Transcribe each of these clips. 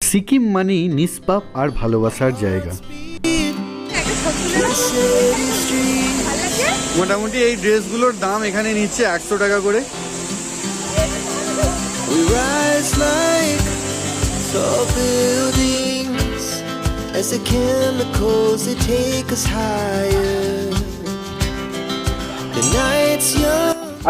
সিকিম মানেই নিষ্পাপ আর ভালোবাসার জায়গা। মোটামুটি এই ড্রেসগুলোর দাম এখানে নিচ্ছে 100 টাকা করে।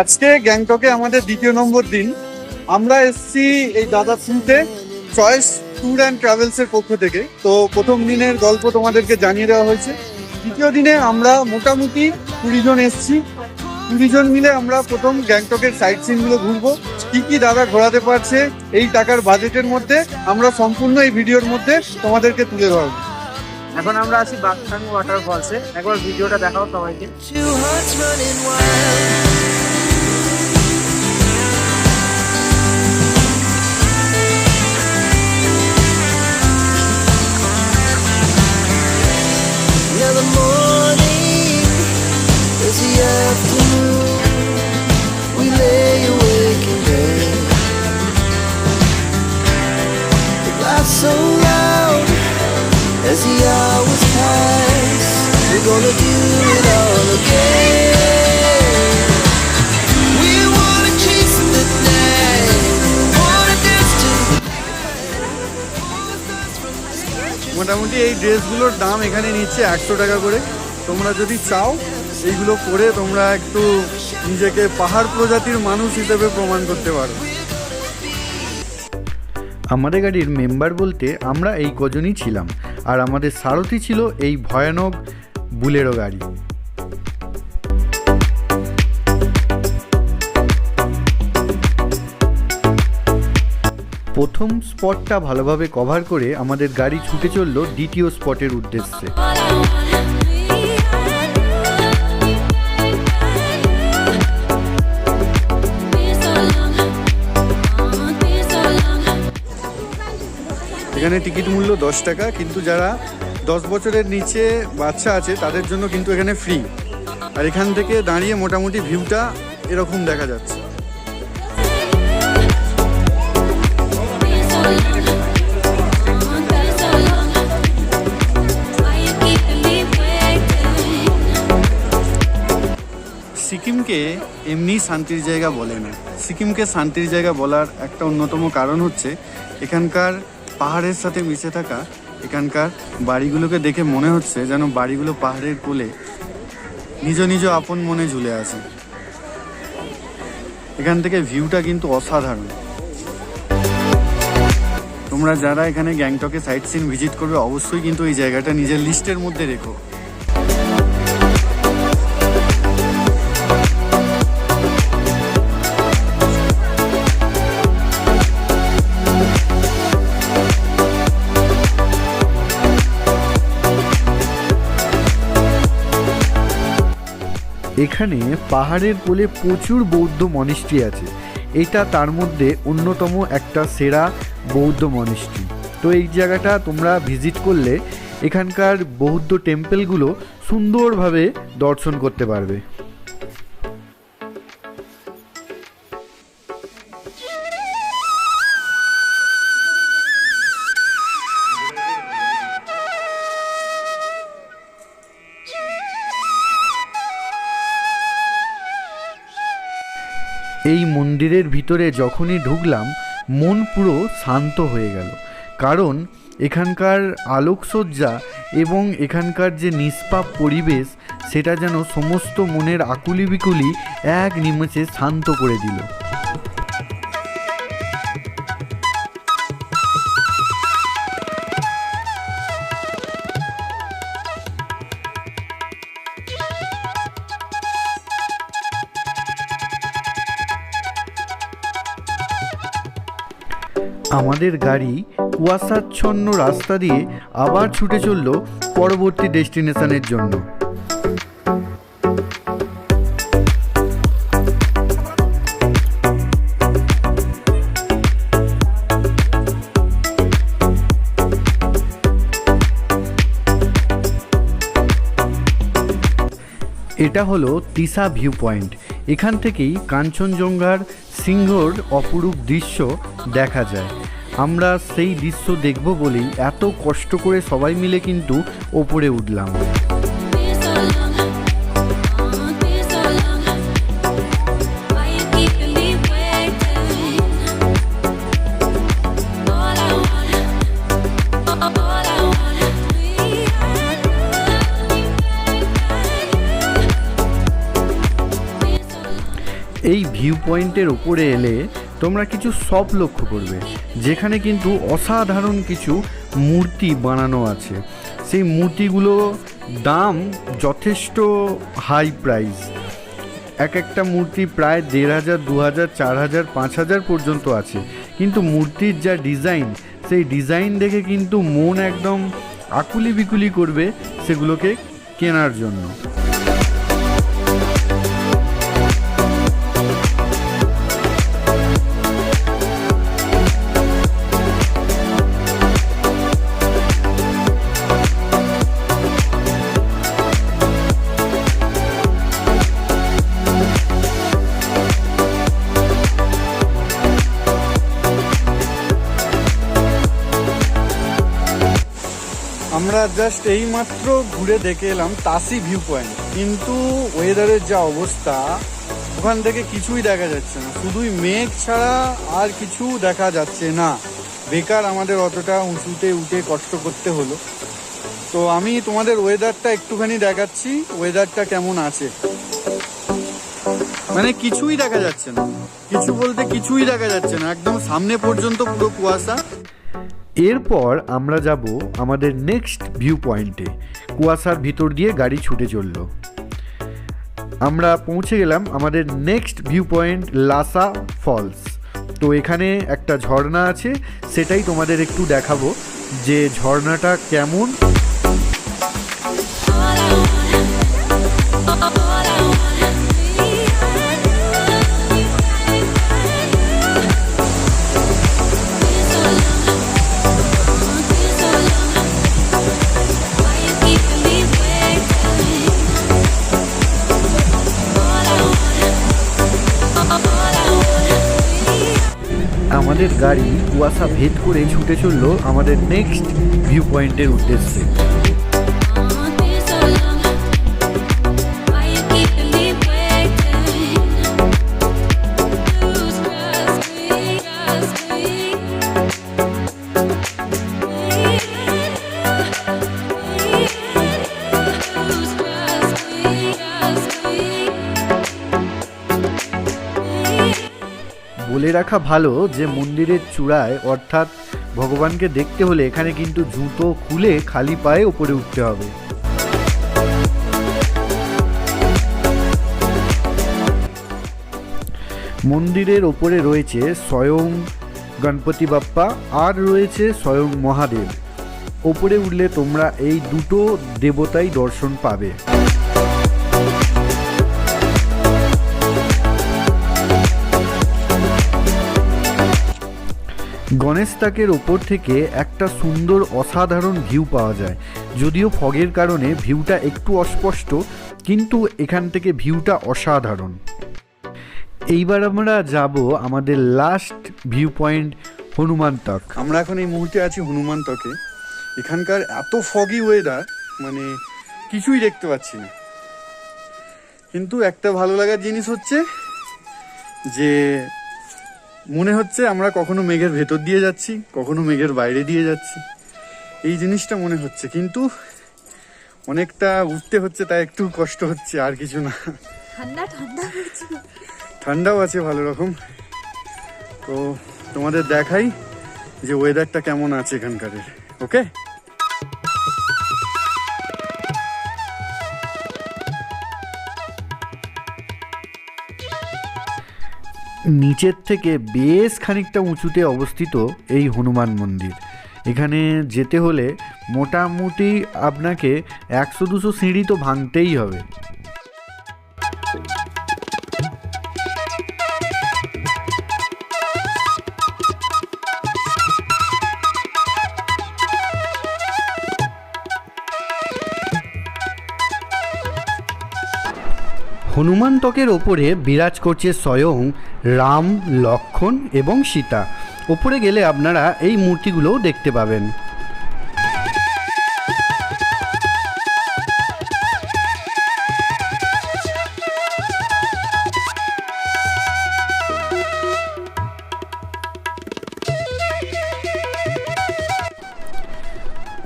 আজকে গ্যাংটকে আমাদের দ্বিতীয় নম্বর দিন। আমরা এসছি এই দাদা থ্রুতে চয়েস ট্যুর অ্যান্ড ট্রাভেলস এর পক্ষ থেকে। তো প্রথম দিনের গল্প তোমাদেরকে জানিয়ে দেওয়া হয়েছে। দ্বিতীয় দিনে আমরা মোটামুটি 20 জন এসছি। 20 জন মিলে আমরা প্রথম গ্যাংটকের সাইট সিন গুলো ঘুরবো। কি কি দাদা ঘোরাতে পারছে এই টাকার বাজেটের মধ্যে আমরা সম্পূর্ণ এই ভিডিওর মধ্যে তোমাদেরকে তুলে ধরবো। এখন আমরা আছি বাগসানি ওয়াটারফলসে, একবার ভিডিওটা দেখাও সবাইকে। So loud as the hours pass, we're gonna do it all again. We wanna chase the night, wanna dance to মোটামুটি এই ড্রেসগুলোর দাম এখানে নিচ্ছে 100 টাকা করে। তোমরা যদি চাও এইগুলো পরে তোমরা একটু নিজেকে পাহাড় প্রজাতির মানুষ হিসেবে প্রমাণ করতে পারো। আমাদের গাড়ির মেম্বার বলতে আমরা এই কজনই ছিলাম, আর আমাদের সারথি ছিল এই ভয়ানক বুলেরো গাড়ি। প্রথম স্পটটা ভালোভাবে কভার করে আমাদের গাড়ি ছুটে চলল দ্বিতীয় স্পটের উদ্দেশ্যে। এখানে টিকিট মূল্য 10 টাকা, কিন্তু যারা 10 বছরের নিচে বাচ্চা আছে তাদের জন্য কিন্তু এখানে ফ্রি। আর এখান থেকে দাঁড়িয়ে মোটামুটি ভিউটা এরকম দেখা যাচ্ছে। সিকিমকে এমনি শান্তির জায়গা বলে না। সিকিমকে শান্তির জায়গা বলার একটা অন্যতম কারণ হচ্ছে এখানকার পাহাড়ের সাথে মিশে থাকা এখানকার বাড়িগুলোকে দেখে মনে হচ্ছে যেন বাড়িগুলো পাহাড়ের কোলে নিজ নিজ আপন মনে ঝুলে আছে। এখান থেকে ভিউটা কিন্তু অসাধারণ। তোমরা যারা এখানে গ্যাংটকে সাইট সিন ভিজিট করবে অবশ্যই কিন্তু এই জায়গাটা নিজের লিস্টের মধ্যে রেখো। এখানে পাহাড়ের কোলে প্রচুর বৌদ্ধ মনিস্ট্রি আছে। এটা তার মধ্যে অন্যতম একটা সেরা বৌদ্ধ মনিস্ট্রি। তো এই জায়গাটা তোমরা ভিজিট করলে এখানকার বৌদ্ধ টেম্পলগুলো সুন্দরভাবে দর্শন করতে পারবে। এই মন্দিরের ভিতরে যখনই ঢুকলাম মন পুরো শান্ত হয়ে গেল, কারণ এখানকার আলোকসজ্জা এবং এখানকার যে নিষ্পাপ পরিবেশ সেটা যেন সমস্ত মনের আকুলি বিকুলি এক নিমেষে শান্ত করে দিল। আমাদের গাড়ি কুয়াশাচ্ছন্ন রাস্তা দিয়ে আবার ছুটে চলল পরবর্তী ডেস্টিনেশনের জন্য। এটা হলো তিসা ভিউ পয়েন্ট। এখান থেকেই কাঞ্চনজঙ্ঘার সিংহর অপরূপ দৃশ্য দেখা যায়। আমরা সেই দৃশ্য দেখব বলেই এত কষ্ট করে সবাই মিলে কিন্তু ওপরে উঠলাম। এই ভিউ পয়েন্টের ওপরে এলে তোমরা কিছু শপ লক্ষ্য করবে, যেখানে কিন্তু অসাধারণ কিছু মূর্তি বানানো আছে। সেই মূর্তিগুলো দাম যথেষ্ট হাই প্রাইস। এক একটা মূর্তি প্রায় 1,500, 2,000, 4,000, 5,000 পর্যন্ত আছে। কিন্তু মূর্তির যা ডিজাইন, সেই ডিজাইন দেখে কিন্তু মন একদম আকুলি বিকুলি করবে সেগুলোকে কেনার জন্য। আমরা জাস্ট এইমাত্র ঘুরে দেখে এলাম তাসি ভিউ পয়েন্ট, কিন্তু ওয়েদারের যা অবস্থা, ওখান থেকে কিছুই দেখা যাচ্ছে না, শুধুই মেঘ ছাড়া আর কিছু দেখা যাচ্ছে না। বেকার আমাদের অতটা উঁচুতে উঠে কষ্ট করতে হলো। তো আমি তোমাদের ওয়েদারটা একটুখানি দেখাচ্ছি, ওয়েদারটা কেমন আছে। মানে কিছুই দেখা যাচ্ছে না, কিছু বলতে কিছুই দেখা যাচ্ছে না, একদম সামনে পর্যন্ত পুরো কুয়াশা। এরপর আমরা যাব আমাদের নেক্সট ভিউ পয়েন্টে। কুয়াশার ভিতর দিয়ে গাড়ি ছুটে চলল। আমরা পৌঁছে গেলাম আমাদের next view point, Lasa falls. তো এখানে একটা ঝর্ণা আছে, সেটাই তোমাদের একটু দেখাবো যে ঝর্ণাটা কেমন। আমাদের গাড়ি কুয়াশা ভেদ করে ছুটে চলল আমাদের নেক্সট ভিউ পয়েন্টের উদ্দেশ্যে। বলে রাখা ভালো যে মন্দিরের চূড়ায়, অর্থাৎ ভগবানকে দেখতে হলে এখানে কিন্তু জুতো খুলে খালি পায়ে ওপরে উঠতে হবে। মন্দিরের ওপরে রয়েছে স্বয়ং গণপতি বাপ্পা আর রয়েছে স্বয়ং মহাদেব। ওপরে উঠলে তোমরা এই দুটো দেবতাই দর্শন পাবে। গণেশ তাকের ওপর থেকে একটা সুন্দর অসাধারণ ভিউ পাওয়া যায়। যদিও ফগের কারণে ভিউটা একটু অস্পষ্ট, কিন্তু এখান থেকে ভিউটা অসাধারণ। এইবার আমরা যাব আমাদের লাস্ট ভিউ পয়েন্ট, হনুমান তক। আমরা এখন এই মুহূর্তে আছি হনুমান তকে। এখানকার এত ফগি ওয়েদার, মানে কিছুই দেখতে পাচ্ছি না। কিন্তু একটা ভালো লাগার জিনিস হচ্ছে যে মনে হচ্ছে আমরা কখনো মেঘের ভেতর দিয়ে যাচ্ছি, কখনো মেঘের বাইরে দিয়ে যাচ্ছি, এই জিনিসটা মনে হচ্ছে। কিন্তু অনেকটা উঠতে হচ্ছে, তাই একটু কষ্ট হচ্ছে, আর কিছু না। ঠান্ডাও আছে ভালো রকম। তো তোমাদের দেখাই যে ওয়েদারটা কেমন আছে এখানকার। ওকে, নিচের থেকে বেশ খানিকটা উঁচুতে অবস্থিত এই হনুমান মন্দির। এখানে যেতে হলে মোটামুটি আপনাকে 100-200 সিঁড়ি তো ভাঙতেই হবে। হনুমান তকের ওপরে বিরাজ করছে স্বয়ং রাম, লক্ষ্মণ এবং সীতা। ওপরে গেলে আপনারা এই মূর্তিগুলোও দেখতে পাবেন।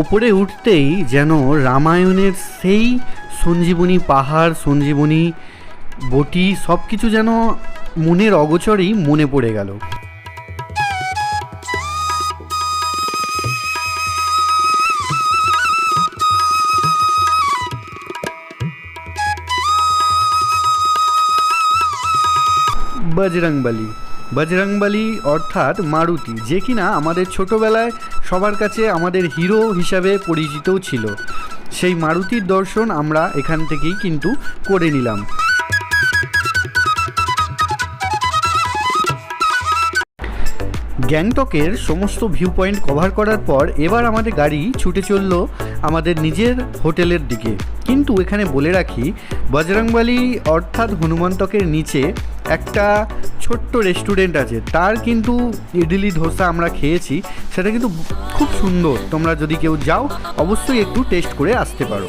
ওপরে উঠতেই যেন রামায়ণের সেই সঞ্জীবনী পাহাড়, সঞ্জীবনী বটি সব কিছু যেন মনের অগোচরেই মনে পড়ে গেল। বজরংবলী অর্থাৎ মারুতি, যে কিনা আমাদের ছোটোবেলায় সবার কাছে আমাদের হিরো হিসাবে পরিচিতও ছিল। সেই মারুতির দর্শন আমরা এখান থেকেই কিন্তু করে নিলাম। গ্যাংটকের সমস্ত ভিউ পয়েন্ট কভার করার পর এবার আমাদের গাড়ি ছুটে চলল আমাদের নিজের হোটেলের দিকে। কিন্তু এখানে বলে রাখি, বজরংবলী অর্থাৎ হনুমন্তকের নিচে একটা ছোট্ট রেস্টুরেন্ট আছে, তার কিন্তু ইডলি ধোসা আমরা খেয়েছি, সেটা কিন্তু খুব সুন্দর। তোমরা যদি কেউ যাও অবশ্যই একটু টেস্ট করে আসতে পারো।